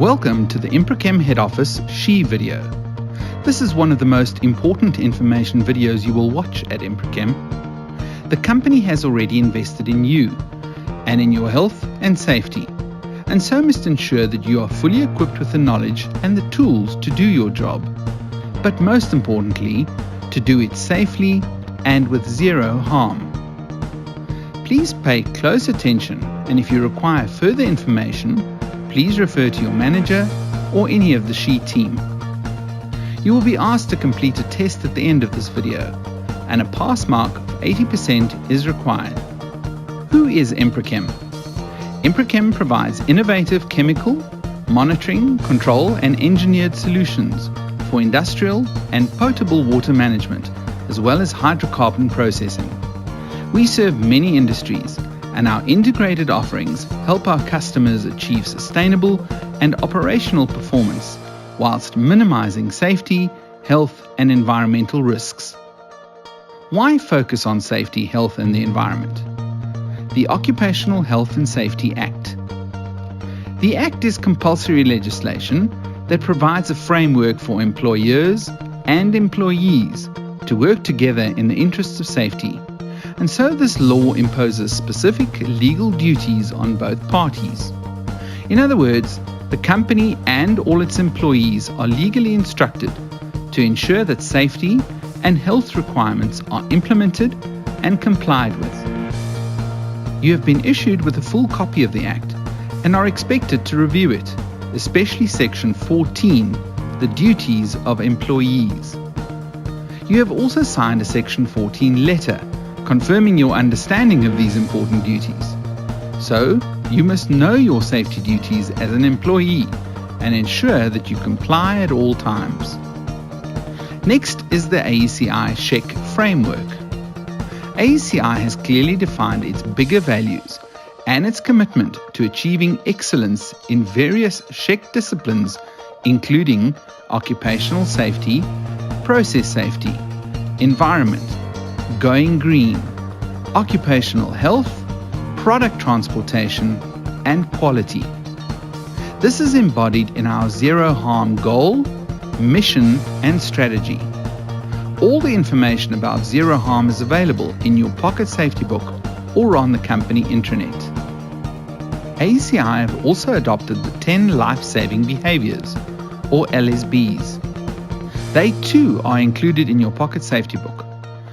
Welcome to the ImproChem Head Office SHE video. This is one of the most important information videos you will watch at ImproChem. The company has already invested in you and in your health and safety, and so must ensure that you are fully equipped with the knowledge and the tools to do your job, but most importantly, to do it safely and with zero harm. Please pay close attention, and if you require further information, please refer to your manager or any of the SHE team. You will be asked to complete a test at the end of this video, and a pass mark of 80% is required. Who is ImproChem? ImproChem provides innovative chemical, monitoring, control and engineered solutions for industrial and potable water management, as well as hydrocarbon processing. We serve many industries, and our integrated offerings help our customers achieve sustainable and operational performance whilst minimizing safety, health and environmental risks. Why focus on safety, health and the environment? The Occupational Health and Safety Act. The Act is compulsory legislation that provides a framework for employers and employees to work together in the interests of safety. And so this law imposes specific legal duties on both parties. In other words, the company and all its employees are legally instructed to ensure that safety and health requirements are implemented and complied with. You have been issued with a full copy of the Act and are expected to review it, especially Section 14, the duties of employees. You have also signed a Section 14 letter confirming your understanding of these important duties. So, you must know your safety duties as an employee and ensure that you comply at all times. Next is the AECI SHEC framework. AECI has clearly defined its bigger values and its commitment to achieving excellence in various SHEC disciplines, including occupational safety, process safety, environment, going green, occupational health, product transportation, and quality. This is embodied in our zero harm goal, mission, and strategy. All the information about zero harm is available in your pocket safety book or on the company intranet. AECI have also adopted the 10 life-saving behaviors, or LSBs. They too are included in your pocket safety book,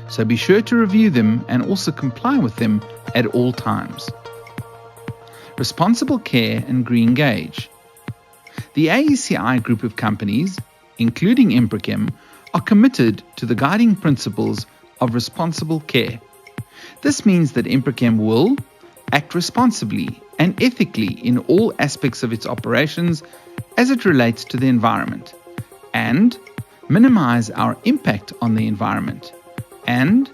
so be sure to review them and also comply with them at all times. Responsible care and green gauge. The AECI group of companies, including ImproChem, are committed to the guiding principles of responsible care. This means that ImproChem will act responsibly and ethically in all aspects of its operations as it relates to the environment, and minimize our impact on the environment, and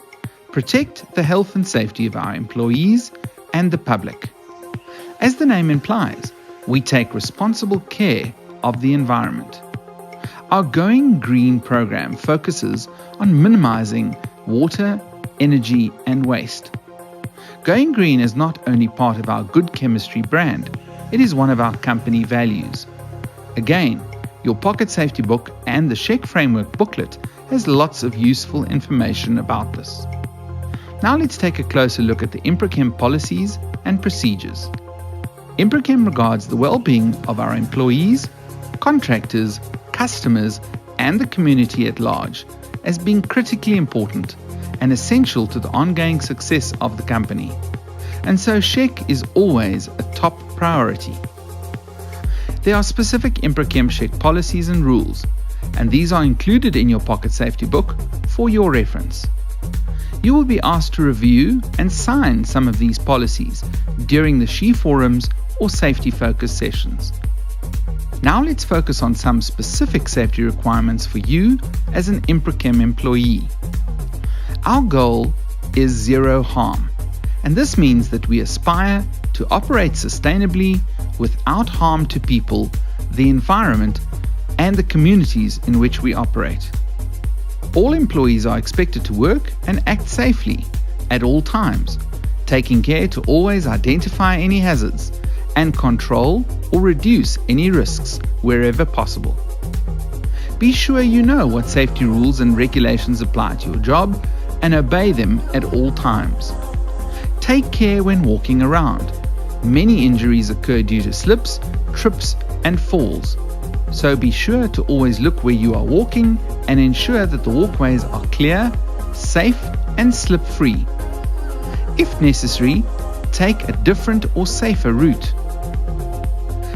protect the health and safety of our employees and the public. As the name implies, we take responsible care of the environment. Our Going Green program focuses on minimizing water, energy, and waste. Going Green is not only part of our Good Chemistry brand, it is one of our company values. Again, your pocket safety book and the SHEC framework booklet has lots of useful information about this. Now let's take a closer look at the ImproChem policies and procedures. ImproChem regards the well-being of our employees, contractors, customers, and the community at large as being critically important and essential to the ongoing success of the company. And so SHEC is always a top priority. There are specific ImproChem SHEC policies and rules, and these are included in your pocket safety book for your reference. You will be asked to review and sign some of these policies during the SHE forums or safety focus sessions. Now let's focus on some specific safety requirements for you as an ImproChem employee. Our goal is zero harm, and this means that we aspire to operate sustainably without harm to people, the environment, and the communities in which we operate. All employees are expected to work and act safely at all times, taking care to always identify any hazards and control or reduce any risks wherever possible. Be sure you know what safety rules and regulations apply to your job and obey them at all times. Take care when walking around. Many injuries occur due to slips, trips, and falls. So be sure to always look where you are walking and ensure that the walkways are clear, safe, and slip-free. If necessary, take a different or safer route.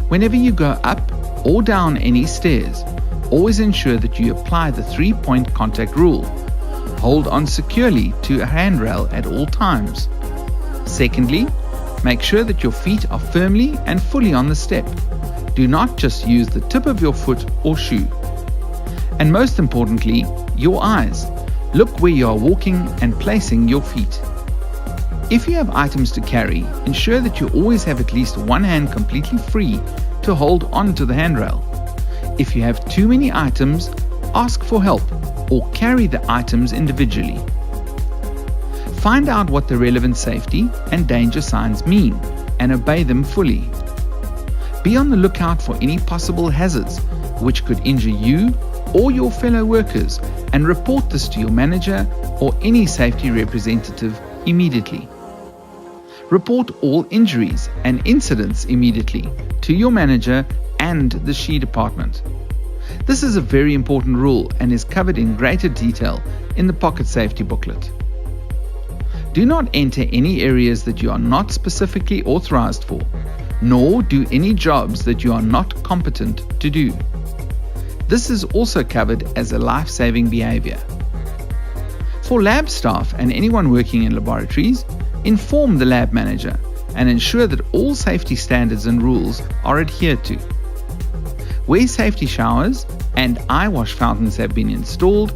Whenever you go up or down any stairs, always ensure that you apply the 3-point contact rule. Hold on securely to a handrail at all times. Secondly, make sure that your feet are firmly and fully on the step. Do not just use the tip of your foot or shoe. And most importantly, your eyes. Look where you are walking and placing your feet. If you have items to carry, ensure that you always have at least one hand completely free to hold on to the handrail. If you have too many items, ask for help or carry the items individually. Find out what the relevant safety and danger signs mean and obey them fully. Be on the lookout for any possible hazards which could injure you or your fellow workers and report this to your manager or any safety representative immediately. Report all injuries and incidents immediately to your manager and the SHE department. This is a very important rule and is covered in greater detail in the Pocket Safety booklet. Do not enter any areas that you are not specifically authorized for, nor do any jobs that you are not competent to do. This is also covered as a life-saving behavior. For lab staff and anyone working in laboratories, inform the lab manager and ensure that all safety standards and rules are adhered to. Where safety showers and eye wash fountains have been installed,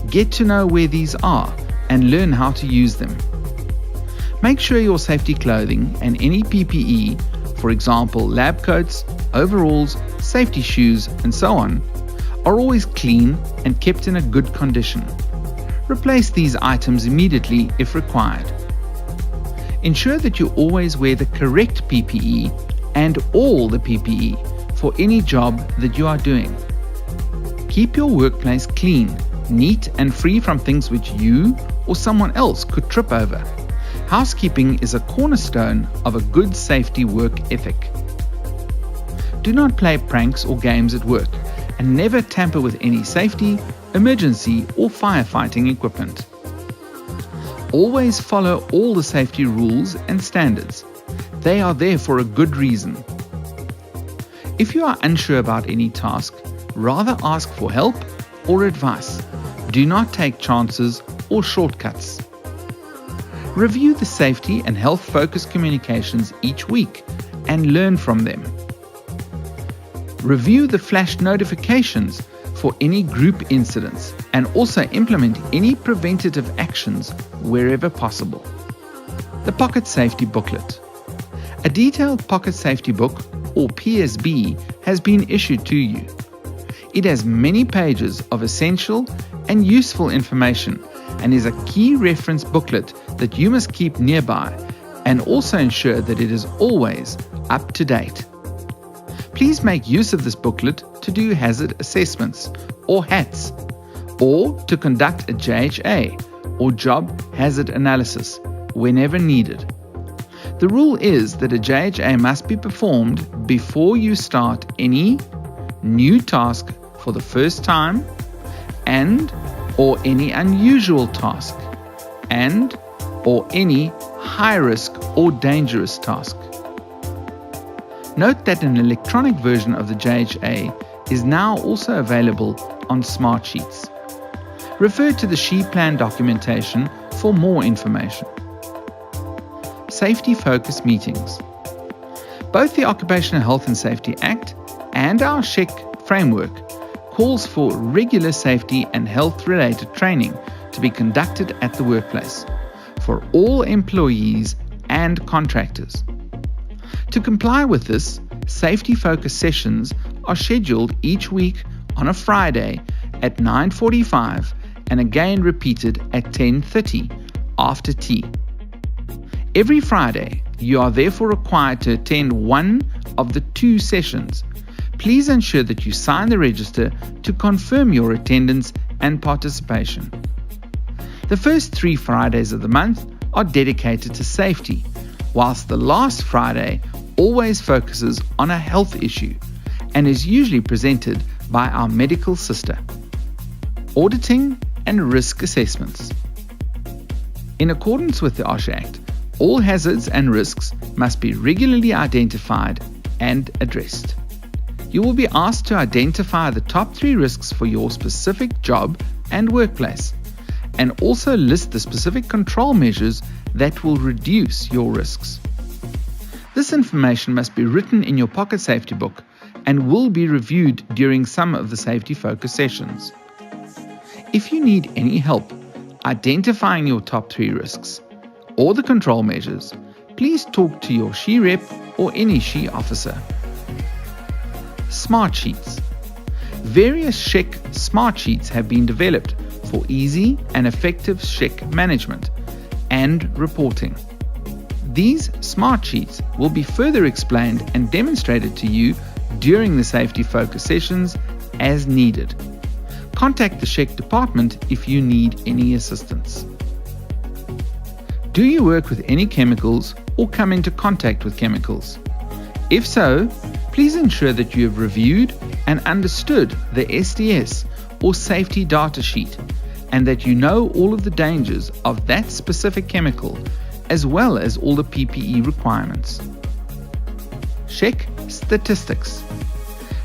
get to know where these are and learn how to use them. Make sure your safety clothing and any PPE, for example lab coats, overalls, safety shoes, and so on, are always clean and kept in a good condition. Replace these items immediately if required. Ensure that you always wear the correct PPE and all the PPE for any job that you are doing. Keep your workplace clean, neat, and free from things which you or someone else could trip over. Housekeeping is a cornerstone of a good safety work ethic. Do not play pranks or games at work, and never tamper with any safety, emergency, or firefighting equipment. Always follow all the safety rules and standards. They are there for a good reason. If you are unsure about any task, rather ask for help or advice. Do not take chances or shortcuts. Review the safety and health-focused communications each week and learn from them. Review the flash notifications for any group incidents and also implement any preventative actions wherever possible. The Pocket Safety Booklet. A detailed Pocket Safety Book, or PSB, has been issued to you. It has many pages of essential and useful information and is a key reference booklet that you must keep nearby and also ensure that it is always up to date. Please make use of this booklet to do hazard assessments or HATs, or to conduct a JHA or job hazard analysis whenever needed. The rule is that a JHA must be performed before you start any new task for the first time or any unusual task or any high risk or dangerous task. Note that an electronic version of the JHA is now also available on Smart Sheets. Refer to the SHE Plan documentation for more information. Safety-focused meetings. Both the Occupational Health and Safety Act and our SHEC framework calls for regular safety and health-related training to be conducted at the workplace for all employees and contractors. To comply with this, safety-focused sessions are scheduled each week on a Friday at 9:45 and again repeated at 10:30 after tea. Every Friday, You are therefore required to attend one of the 2 sessions. Please ensure that you sign the register to confirm your attendance and participation. The first 3 Fridays of the month are dedicated to safety, whilst the last Friday always focuses on a health issue and is usually presented by our medical sister. Auditing and risk assessments. In accordance with the OSH Act, all hazards and risks must be regularly identified and addressed. You will be asked to identify the top 3 risks for your specific job and workplace, and also list the specific control measures that will reduce your risks. This information must be written in your pocket safety book and will be reviewed during some of the safety focus sessions. If you need any help identifying your top 3 risks or the control measures, please talk to your SHE rep or any SHE officer. Smart Sheets. Various SHEC Smart Sheets have been developed for easy and effective SHEC management and reporting. These Smart Sheets will be further explained and demonstrated to you during the safety focus sessions as needed. Contact the SHEC department if you need any assistance. Do you work with any chemicals or come into contact with chemicals? If so, please ensure that you have reviewed and understood the SDS or safety data sheet and that you know all of the dangers of that specific chemical as well as all the PPE requirements. SHEC Statistics.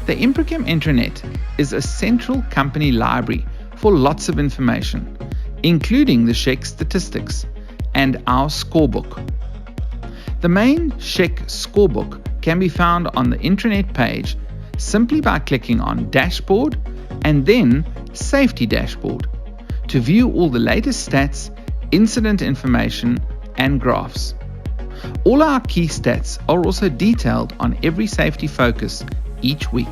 The ImproChem intranet is a central company library for lots of information, including the SHEC statistics and our scorebook. The main SHEC scorebook can be found on the intranet page simply by clicking on Dashboard and then Safety Dashboard to view all the latest stats, incident information, and graphs. All our key stats are also detailed on every safety focus each week.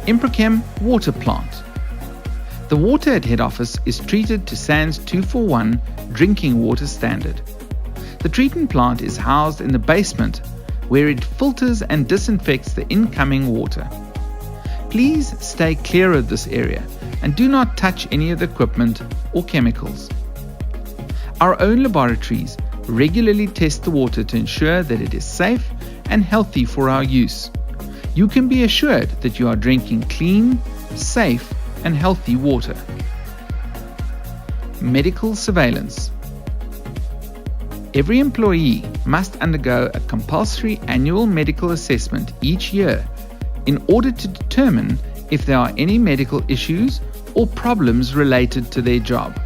ImproChem Water Plant. The water at head office is treated to SANS 241 drinking water standard. The treatment plant is housed in the basement where it filters and disinfects the incoming water. Please stay clear of this area and do not touch any of the equipment or chemicals. Our own laboratories regularly test the water to ensure that it is safe and healthy for our use. You can be assured that you are drinking clean, safe, and healthy water. Medical surveillance. Every employee must undergo a compulsory annual medical assessment each year in order to determine if there are any medical issues or problems related to their job.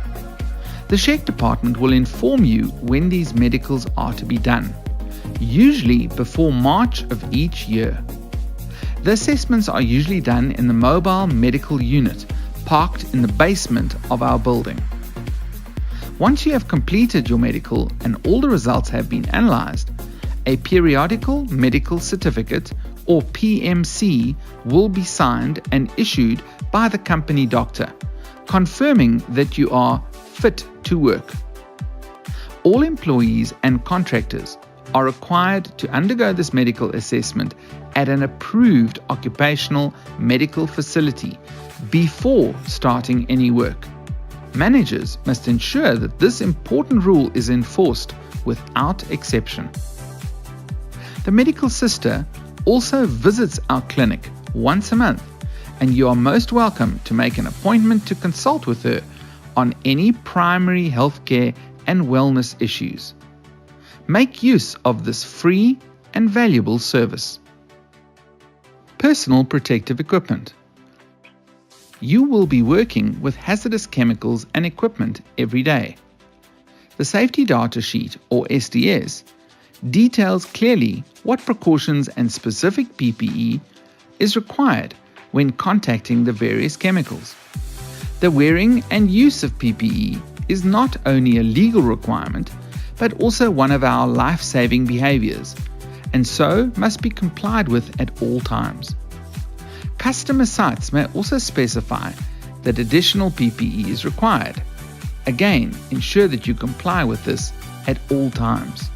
The SHEC department will inform you when these medicals are to be done, usually before March of each year. The assessments are usually done in the mobile medical unit parked in the basement of our building. Once you have completed your medical and all the results have been analyzed, a periodical medical certificate or PMC will be signed and issued by the company doctor, confirming that you are fit to work. All employees and contractors are required to undergo this medical assessment at an approved occupational medical facility before starting any work. Managers must ensure that this important rule is enforced without exception. The medical sister also visits our clinic once a month, and you are most welcome to make an appointment to consult with her on any primary healthcare and wellness issues. Make use of this free and valuable service. Personal protective equipment. You will be working with hazardous chemicals and equipment every day. The Safety Data Sheet, or SDS, details clearly what precautions and specific PPE is required when contacting the various chemicals. The wearing and use of PPE is not only a legal requirement, but also one of our life-saving behaviors, and so must be complied with at all times. Customer sites may also specify that additional PPE is required. Again, ensure that you comply with this at all times.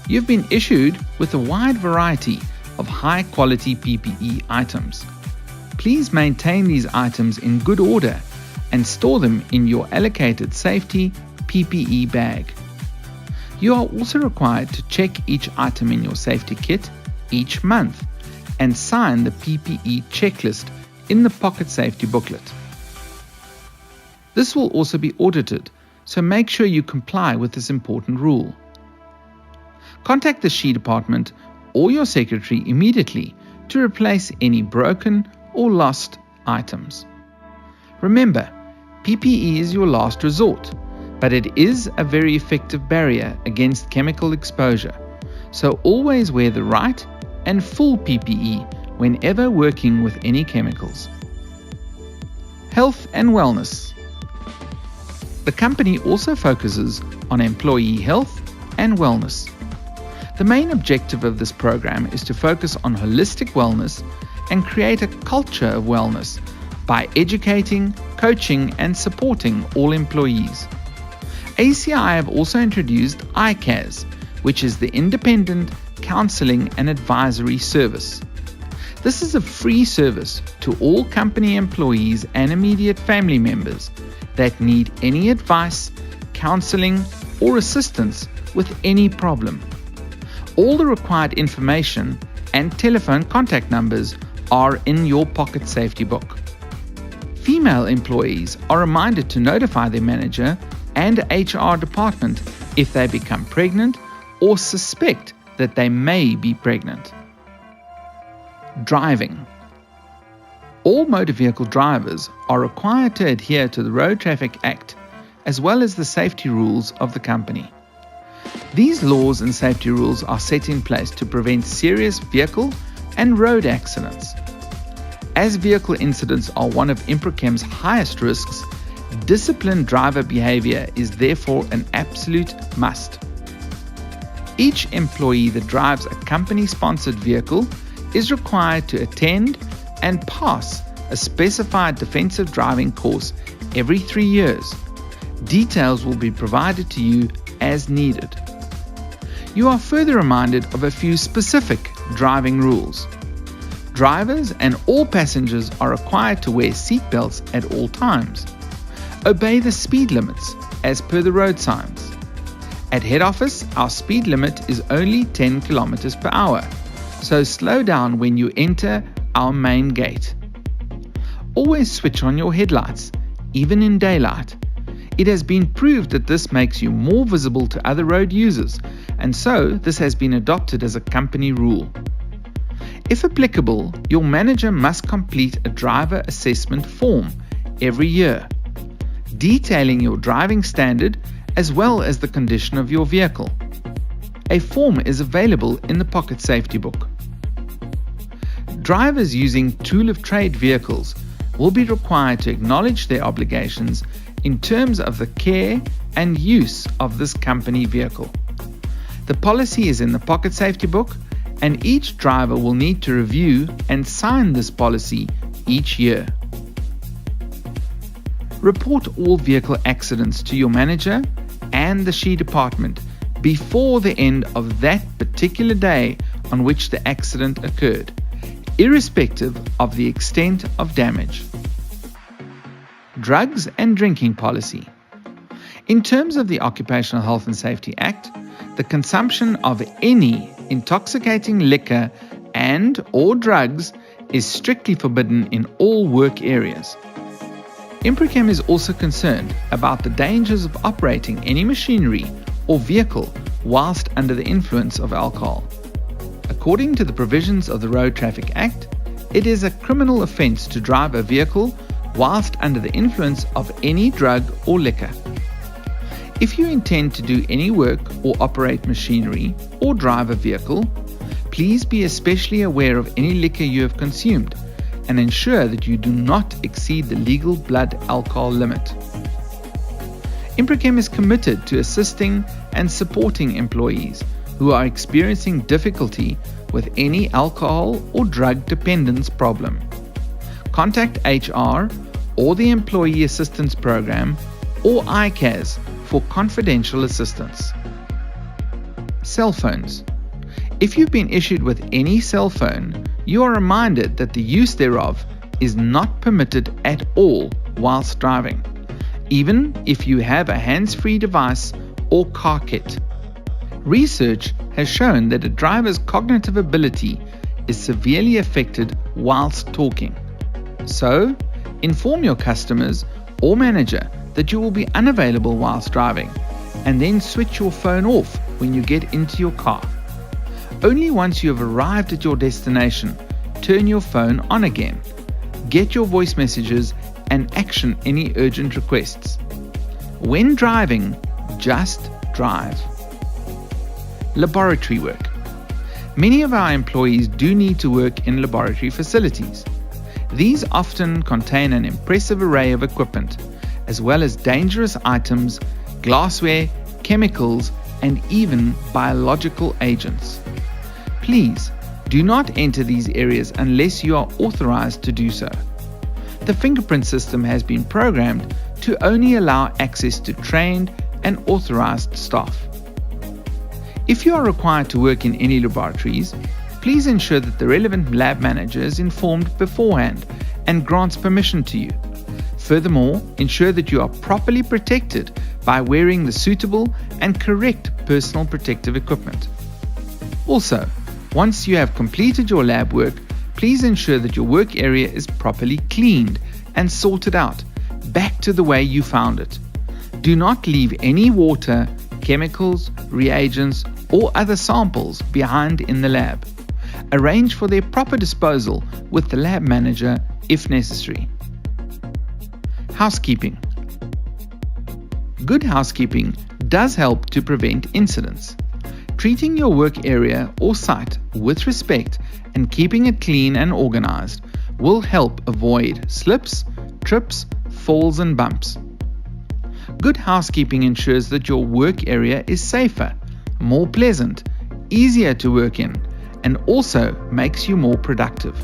You've been issued with a wide variety of high-quality PPE items. Please maintain these items in good order and store them in your allocated safety PPE bag. You are also required to check each item in your safety kit each month and sign the PPE checklist in the pocket safety booklet. This will also be audited, so make sure you comply with this important rule. Contact the SHE department or your secretary immediately to replace any broken or lost items. Remember, PPE is your last resort, but it is a very effective barrier against chemical exposure, so always wear the right and full PPE whenever working with any chemicals. Health and wellness. The company also focuses on employee health and wellness. The main objective of this program is to focus on holistic wellness and create a culture of wellness by educating, coaching, and supporting all employees. ACI have also introduced ICAS, which is the Independent Counseling and Advisory Service. This is a free service to all company employees and immediate family members that need any advice, counseling, or assistance with any problem. All the required information and telephone contact numbers are in your pocket safety book. Female employees are reminded to notify their manager and HR department if they become pregnant or suspect that they may be pregnant. Driving. All motor vehicle drivers are required to adhere to the Road Traffic Act as well as the safety rules of the company. These laws and safety rules are set in place to prevent serious vehicle and road accidents. As vehicle incidents are one of ImproChem's highest risks, disciplined driver behavior is therefore an absolute must. Each employee that drives a company-sponsored vehicle is required to attend and pass a specified defensive driving course every 3 years. Details will be provided to you as needed. You are further reminded of a few specific driving rules. Drivers and all passengers are required to wear seatbelts at all times. Obey the speed limits as per the road signs. At head office, our speed limit is only 10 km per hour, so slow down when you enter our main gate. Always switch on your headlights, even in daylight. It has been proved that this makes you more visible to other road users, and so this has been adopted as a company rule. If applicable, your manager must complete a driver assessment form every year, detailing your driving standard as well as the condition of your vehicle. A form is available in the pocket safety book. Drivers using tool of trade vehicles will be required to acknowledge their obligations in terms of the care and use of this company vehicle. The policy is in the pocket safety book, and each driver will need to review and sign this policy each year. Report all vehicle accidents to your manager and the SHE department before the end of that particular day on which the accident occurred, irrespective of the extent of damage. Drugs and drinking policy. In terms of the Occupational Health and Safety Act, the consumption of any intoxicating liquor and/or drugs is strictly forbidden in all work areas. ImproChem is also concerned about the dangers of operating any machinery or vehicle whilst under the influence of alcohol. According to the provisions of the Road Traffic Act, it is a criminal offence to drive a vehicle whilst under the influence of any drug or liquor. If you intend to do any work or operate machinery or drive a vehicle, please be especially aware of any liquor you have consumed and ensure that you do not exceed the legal blood alcohol limit. ImproChem is committed to assisting and supporting employees who are experiencing difficulty with any alcohol or drug dependence problem. Contact HR or the Employee Assistance Program or ICAS for confidential assistance. Cell phones. If you've been issued with any cell phone, you are reminded that the use thereof is not permitted at all whilst driving, even if you have a hands-free device or car kit. Research has shown that a driver's cognitive ability is severely affected whilst talking. So, inform your customers or manager that you will be unavailable whilst driving, and then switch your phone off when you get into your car. Only once you have arrived at your destination, turn your phone on again, get your voice messages, and action any urgent requests. When driving, just drive. Laboratory work. Many of our employees do need to work in laboratory facilities. These often contain an impressive array of equipment, as well as dangerous items, glassware, chemicals, and even biological agents. Please do not enter these areas unless you are authorized to do so. The fingerprint system has been programmed to only allow access to trained and authorized staff. If you are required to work in any laboratories, please ensure that the relevant lab manager is informed beforehand and grants permission to you. Furthermore, ensure that you are properly protected by wearing the suitable and correct personal protective equipment. Also, once you have completed your lab work, please ensure that your work area is properly cleaned and sorted out, back to the way you found it. Do not leave any water, chemicals, reagents, or other samples behind in the lab. Arrange for their proper disposal with the lab manager if necessary. Housekeeping. Good housekeeping does help to prevent incidents. Treating your work area or site with respect and keeping it clean and organized will help avoid slips, trips, falls, and bumps. Good housekeeping ensures that your work area is safer, more pleasant, easier to work in, and also makes you more productive.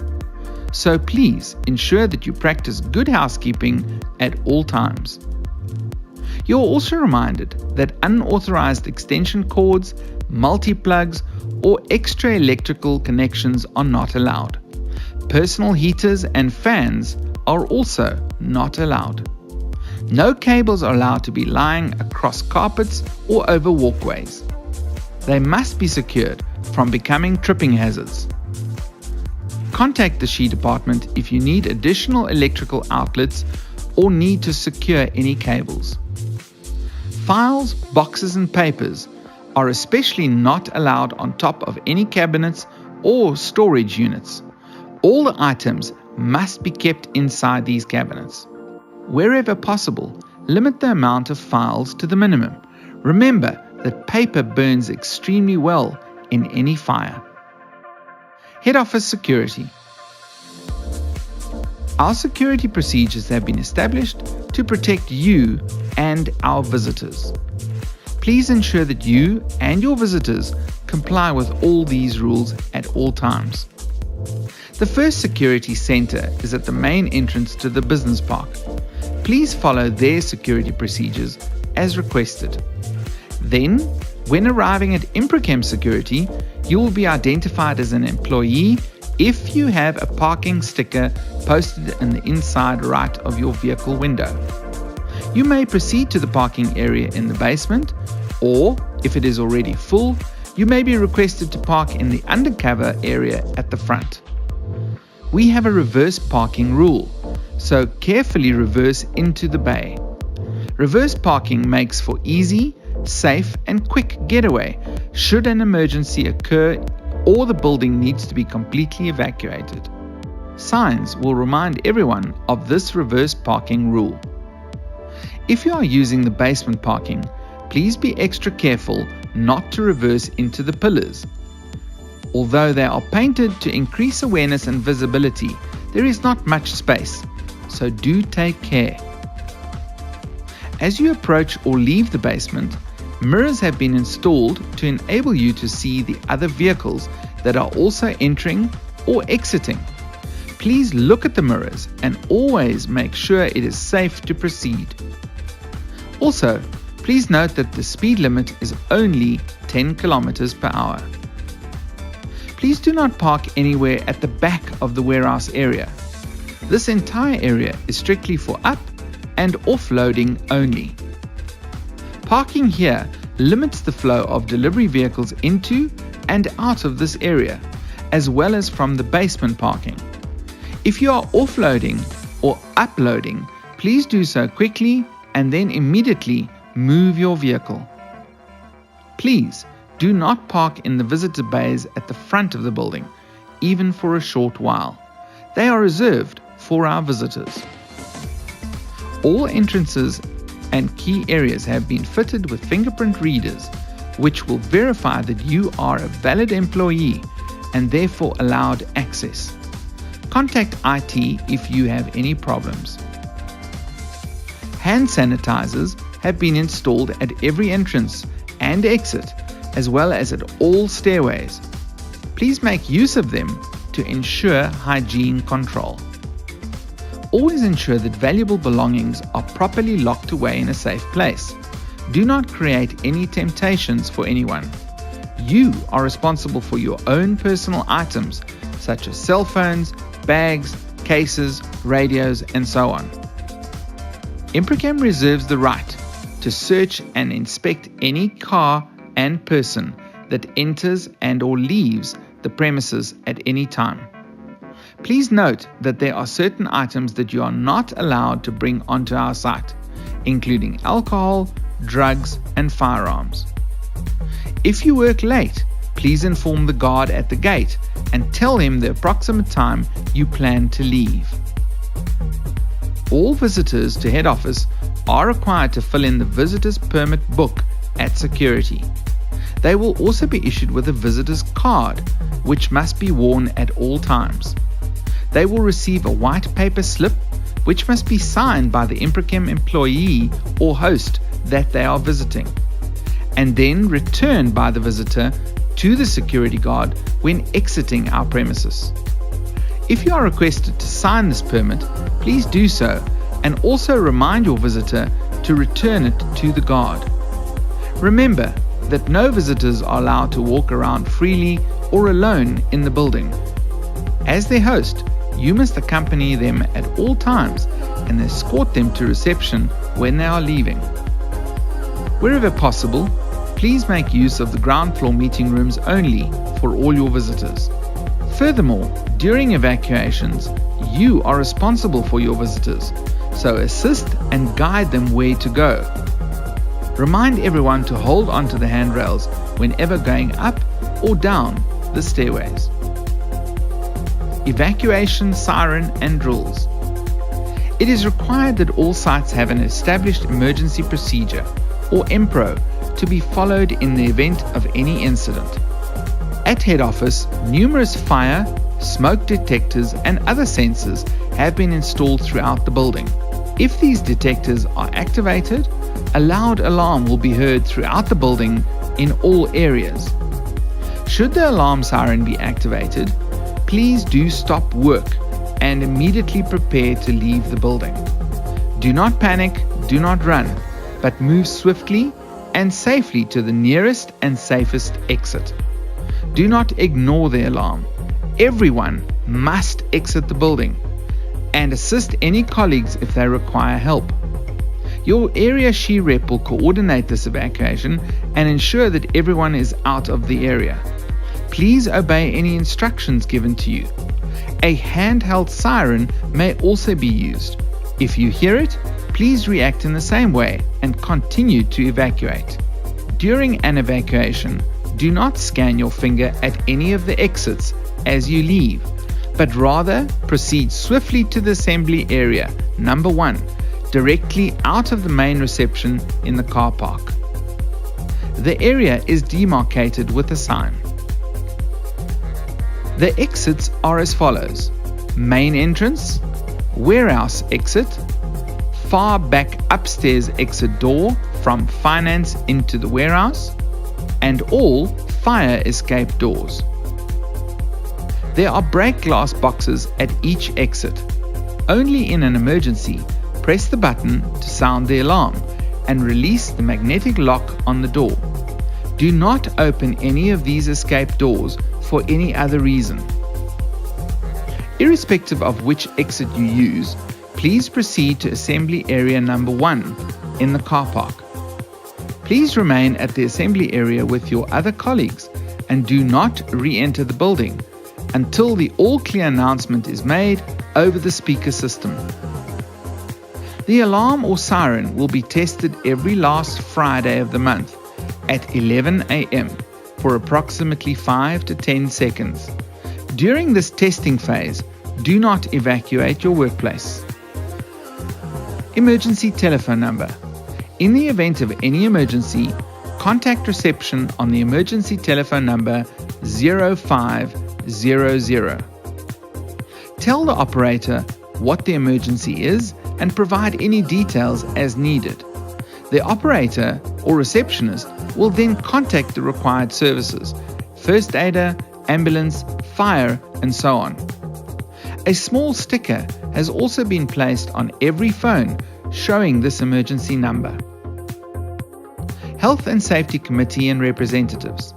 So please ensure that you practice good housekeeping at all times. You're also reminded that unauthorized extension cords, multi-plugs, or extra electrical connections are not allowed. Personal heaters and fans are also not allowed. No cables are allowed to be lying across carpets or over walkways. They must be secured from becoming tripping hazards. Contact the SHE department if you need additional electrical outlets or need to secure any cables. Files, boxes, and papers are especially not allowed on top of any cabinets or storage units. All the items must be kept inside these cabinets. Wherever possible, limit the amount of files to the minimum. Remember that paper burns extremely well in any fire. Head office security. Our security procedures have been established to protect you and our visitors. Please ensure that you and your visitors comply with all these rules at all times. The first security center is at the main entrance to the business park. Please follow their security procedures as requested. Then, when arriving at ImproChem security, you will be identified as an employee if you have a parking sticker posted in the inside right of your vehicle window. You may proceed to the parking area in the basement, or if it is already full, you may be requested to park in the undercover area at the front. We have a reverse parking rule, so carefully reverse into the bay. Reverse parking makes for easy, safe, and quick getaway should an emergency occur or the building needs to be completely evacuated. Signs will remind everyone of this reverse parking rule. If you are using the basement parking, please be extra careful not to reverse into the pillars. Although they are painted to increase awareness and visibility, there is not much space, so do take care. As you approach or leave the basement, mirrors have been installed to enable you to see the other vehicles that are also entering or exiting. Please look at the mirrors and always make sure it is safe to proceed. Also, please Please note that the speed limit is only 10 kilometers per hour. Please do not park anywhere at the back of the warehouse area. This entire area is strictly for up and offloading only. Parking here limits the flow of delivery vehicles into and out of this area, as well as from the basement parking. If you are offloading or uploading, please do so quickly and then immediately move your vehicle. Please do not park in the visitor bays at the front of the building, even for a short while. They are reserved for our visitors. All entrances and key areas have been fitted with fingerprint readers, which will verify that you are a valid employee and therefore allowed access. Contact IT if you have any problems. Hand sanitizers have been installed at every entrance and exit, as well as at all stairways. Please make use of them to ensure hygiene control. Always ensure that valuable belongings are properly locked away in a safe place. Do not create any temptations for anyone. You are responsible for your own personal items, such as cell phones, bags, cases, radios, and so on. ImproChem reserves the right to search and inspect any car and person that enters and or leaves the premises at any time. Please note that there are certain items that you are not allowed to bring onto our site, including alcohol, drugs, and firearms. If you work late, please inform the guard at the gate and tell him the approximate time you plan to leave. All visitors to head office are required to fill in the visitor's permit book at security. They will also be issued with a visitor's card, which must be worn at all times. They will receive a white paper slip, which must be signed by the ImproChem employee or host that they are visiting, and then returned by the visitor to the security guard when exiting our premises. If you are requested to sign this permit, please do so, and also remind your visitor to return it to the guard. Remember that no visitors are allowed to walk around freely or alone in the building. As their host, you must accompany them at all times and escort them to reception when they are leaving. Wherever possible, please make use of the ground floor meeting rooms only for all your visitors. Furthermore, during evacuations, you are responsible for your visitors, so assist and guide them where to go. Remind everyone to hold onto the handrails whenever going up or down the stairways. Evacuation siren and drills. It is required that all sites have an established emergency procedure, or EMPRO, to be followed in the event of any incident. At head office, numerous fire, smoke detectors and other sensors have been installed throughout the building. If these detectors are activated, a loud alarm will be heard throughout the building in all areas. Should the alarm siren be activated, please do stop work and immediately prepare to leave the building. Do not panic, do not run, but move swiftly and safely to the nearest and safest exit. Do not ignore the alarm. Everyone must exit the building and assist any colleagues if they require help. Your area she-rep will coordinate this evacuation and ensure that everyone is out of the area. Please obey any instructions given to you. A handheld siren may also be used. If you hear it, please react in the same way and continue to evacuate. During an evacuation, do not scan your finger at any of the exits as you leave, but rather proceed swiftly to the assembly area, number 1, directly out of the main reception in the car park. The area is demarcated with a sign. The exits are as follows: main entrance, warehouse exit, far back upstairs exit door from finance into the warehouse, and all fire escape doors. There are break glass boxes at each exit. Only in an emergency, press the button to sound the alarm, and release the magnetic lock on the door. Do not open any of these escape doors for any other reason. Irrespective of which exit you use, please proceed to assembly area number 1 in the car park. Please remain at the assembly area with your other colleagues and do not re-enter the building until the all-clear announcement is made over the speaker system. The alarm or siren will be tested every last Friday of the month at 11 a.m. for approximately 5 to 10 seconds. During this testing phase, do not evacuate your workplace. Emergency telephone number. In the event of any emergency, contact reception on the emergency telephone number 0500. Tell the operator what the emergency is and provide any details as needed. The operator or receptionist will then contact the required services, first aider, ambulance, fire, and so on. A small sticker has also been placed on every phone showing this emergency number. Health and Safety Committee and Representatives.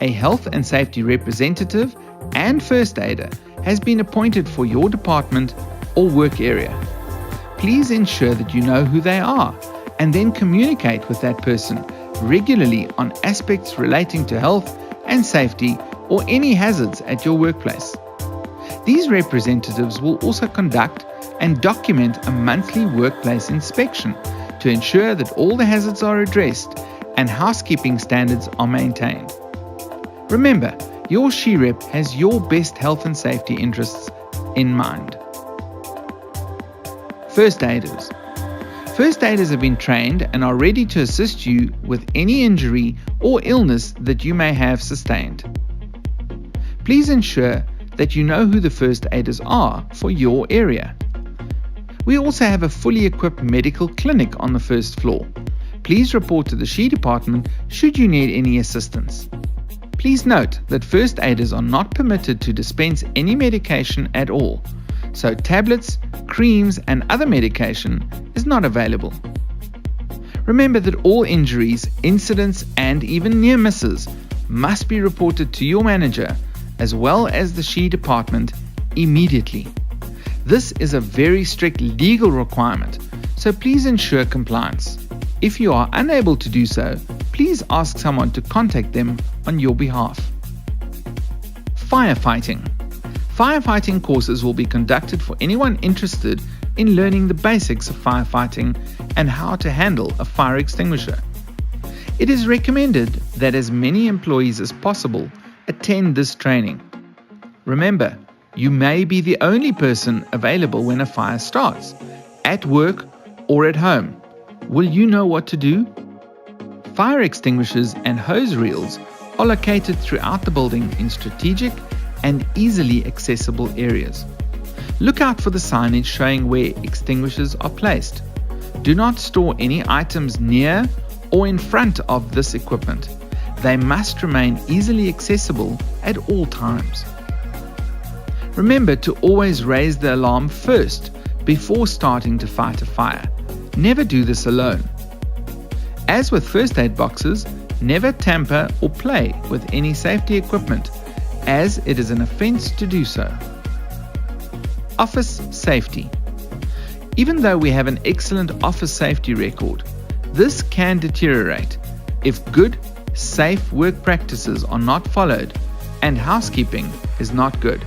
A health and safety representative and first aider has been appointed for your department or work area. Please ensure that you know who they are and then communicate with that person regularly on aspects relating to health and safety or any hazards at your workplace. These representatives will also conduct and document a monthly workplace inspection to ensure that all the hazards are addressed and housekeeping standards are maintained. Remember, your SHE-Rep has your best health and safety interests in mind. First aiders. First aiders have been trained and are ready to assist you with any injury or illness that you may have sustained. Please ensure that you know who the first aiders are for your area. We also have a fully equipped medical clinic on the first floor. Please report to the SHE department should you need any assistance. Please note that first aiders are not permitted to dispense any medication at all, so tablets, creams, and other medication is not available. Remember that all injuries, incidents, and even near misses must be reported to your manager as well as the SHE department immediately. This is a very strict legal requirement, so please ensure compliance. If you are unable to do so, please ask someone to contact them on your behalf. Firefighting. Firefighting courses will be conducted for anyone interested in learning the basics of firefighting and how to handle a fire extinguisher. It is recommended that as many employees as possible attend this training. Remember, you may be the only person available when a fire starts, at work or at home. Will you know what to do? Fire extinguishers and hose reels are located throughout the building in strategic and easily accessible areas. Look out for the signage showing where extinguishers are placed. Do not store any items near or in front of this equipment. They must remain easily accessible at all times. Remember to always raise the alarm first before starting to fight a fire. Never do this alone. As with first aid boxes, never tamper or play with any safety equipment, as it is an offense to do so. Office safety. Even though we have an excellent office safety record, this can deteriorate if good, safe work practices are not followed and housekeeping is not good.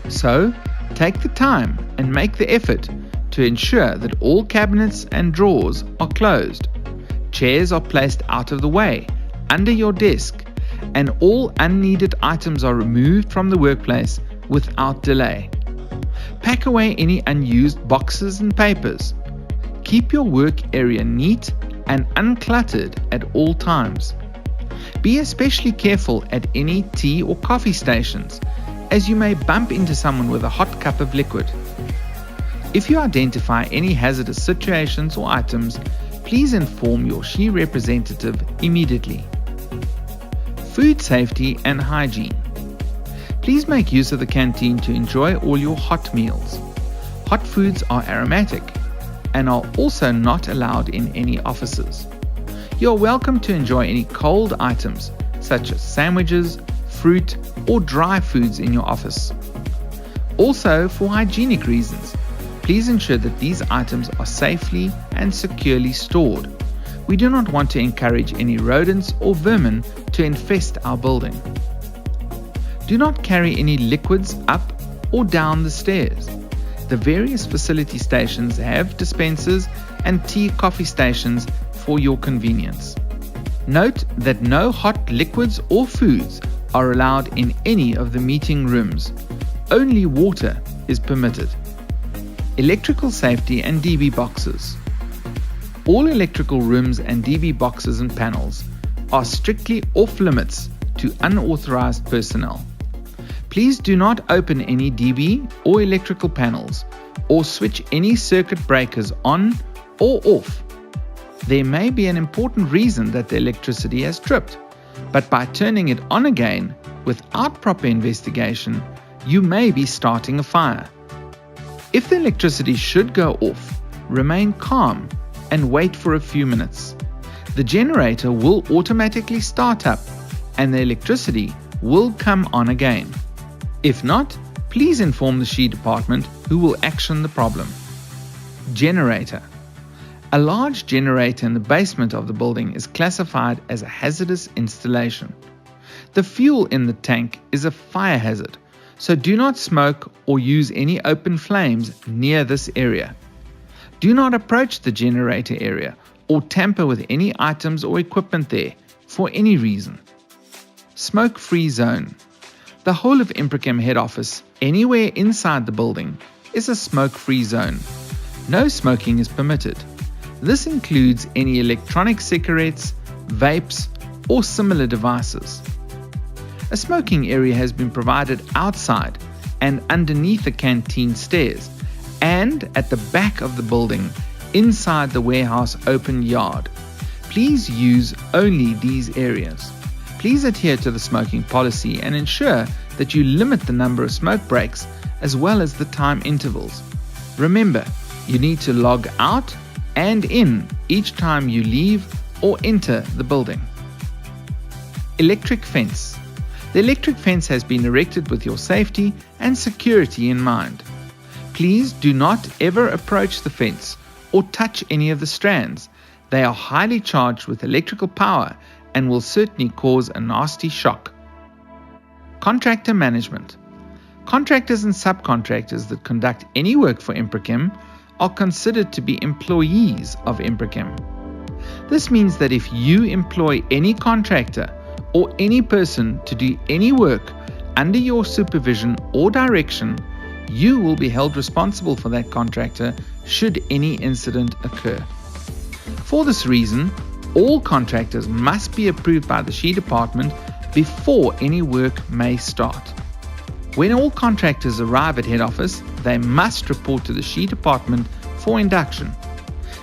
So, take the time and make the effort to ensure that all cabinets and drawers are closed, chairs are placed out of the way, under your desk, and all unneeded items are removed from the workplace without delay. Pack away any unused boxes and papers. Keep your work area neat and uncluttered at all times. Be especially careful at any tea or coffee stations, as you may bump into someone with a hot cup of liquid. If you identify any hazardous situations or items, please inform your SHE representative immediately. Food safety and hygiene. Please make use of the canteen to enjoy all your hot meals. Hot foods are aromatic and are also not allowed in any offices. You are welcome to enjoy any cold items such as sandwiches, fruit, or dry foods in your office. Also, for hygienic reasons, please ensure that these items are safely and securely stored. We do not want to encourage any rodents or vermin to infest our building. Do not carry any liquids up or down the stairs. The various facility stations have dispensers and tea-coffee stations for your convenience. Note that no hot liquids or foods are allowed in any of the meeting rooms. Only water is permitted. Electrical safety and DB boxes. All electrical rooms and DB boxes and panels are strictly off limits to unauthorized personnel. Please do not open any DB or electrical panels or switch any circuit breakers on or off. There may be an important reason that the electricity has tripped, but by turning it on again without proper investigation, you may be starting a fire. If the electricity should go off, remain calm and wait for a few minutes. The generator will automatically start up and the electricity will come on again. If not, please inform the SHE department who will action the problem. Generator. A large generator in the basement of the building is classified as a hazardous installation. The fuel in the tank is a fire hazard, so do not smoke or use any open flames near this area. Do not approach the generator area or tamper with any items or equipment there for any reason. Smoke-free zone. The whole of ImproChem head office, anywhere inside the building, is a smoke-free zone. No smoking is permitted. This includes any electronic cigarettes, vapes, or similar devices. A smoking area has been provided outside and underneath the canteen stairs and at the back of the building inside the warehouse open yard. Please use only these areas. Please adhere to the smoking policy and ensure that you limit the number of smoke breaks as well as the time intervals. Remember, you need to log out and in each time you leave or enter the building. Electric fence. The electric fence has been erected with your safety and security in mind. Please do not ever approach the fence or touch any of the strands. They are highly charged with electrical power and will certainly cause a nasty shock. Contractor management. Contractors and subcontractors that conduct any work for ImproChem are considered to be employees of ImproChem. This means that if you employ any contractor or any person to do any work under your supervision or direction, you will be held responsible for that contractor should any incident occur. For this reason, all contractors must be approved by the SHE department before any work may start. When all contractors arrive at head office, they must report to the SHE department for induction.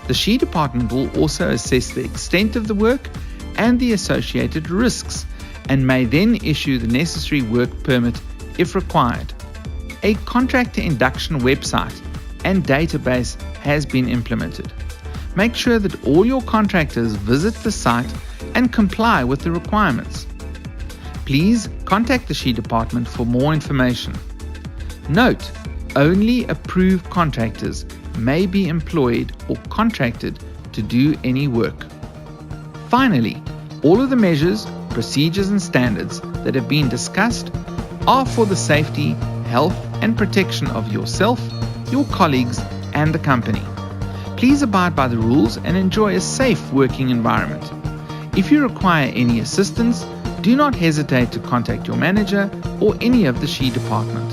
The SHE department will also assess the extent of the work and the associated risks and may then issue the necessary work permit if required. A contractor induction website and database has been implemented. Make sure that all your contractors visit the site and comply with the requirements. Please contact the SHE department for more information. Note, only approved contractors may be employed or contracted to do any work. Finally, all of the measures, procedures and standards that have been discussed are for the safety, health and protection of yourself, your colleagues and the company. Please abide by the rules and enjoy a safe working environment. If you require any assistance, do not hesitate to contact your manager or any of the SHE department.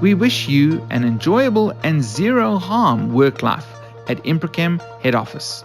We wish you an enjoyable and zero harm work life at ImproChem head office.